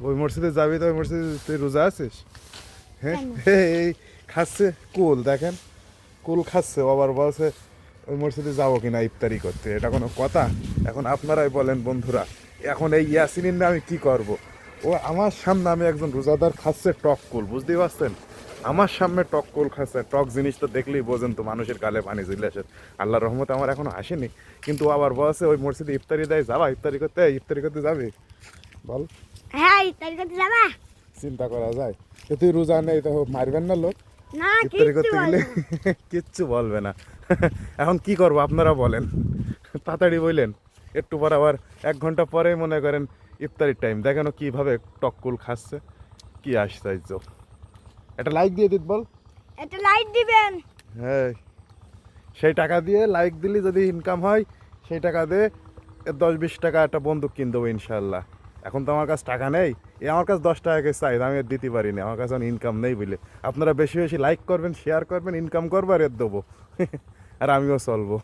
ওই মসজিদে যাবি তো? ওই মসজিদে তুই রোজা আছিস? হ্যাঁ, এই খাচ্ছে কুল, দেখেন কুল খাচ্ছে, আবার বলছে ওই মসজিদে যাবো কিনা ইফতারি করতে। এটা কোনো কথা? এখন আপনারাই বলেন বন্ধুরা, এখন এই ইয়াসিনের নিয়ে আমি কি করব? ও আমার সামনে, আমি একজন রোজাদার, খাচ্ছে টক কুল, বুঝতেই পারছেন? আমার সামনে টক কুল খাচ্ছে। টক জিনিস তো দেখলেই বোঝেন তো, মানুষের গালে পানি চলে আসে। আল্লাহর রহমতে আমার এখনো আসেনি, কিন্তু আবার বলছে ওই মসজিদে ইফতারি দেয়, যাবা ইফতারি করতে? ইফতারি করতে যাবে? বল। হ্যাঁ, ইফতারি করতে যাবা? চিন্তা করা যায়? তো তুই রোজা নেই তো মারবেন না লোক না, ইফতারি কিচ্ছু করতে গেলে? বলবে না। কিচ্ছু বলবে না। এখন কি করবো আপনারা বলেন, তাড়াতাড়ি বললেন। একটু পর আবার 1 ঘন্টা পরে মনে করেন ইফতারির টাইম, দেখেন ও কীভাবে টককুল খাচ্ছে, কি আশ্চর্য। একটা লাইক দিয়ে দিত বল। একটা লাইট দিবেন। হ্যাঁ, সেই টাকা দিয়ে লাইক দিলি যদি ইনকাম হয়, সেই টাকা দিয়ে 10-20 টাকা একটা বন্দুক কিন দেবো ইনশাল্লাহ। এখন তো আমার কাছে টাকা নেই, আমার কাছে 10 টাকা চাই, আমি আর দিতে পারি না, আমার কাছে ইনকাম নেই বলে। আপনারা বেশি বেশি লাইক করবেন, শেয়ার করবেন, ইনকাম করবো আর এর দেবো। আর আমিও চলবো।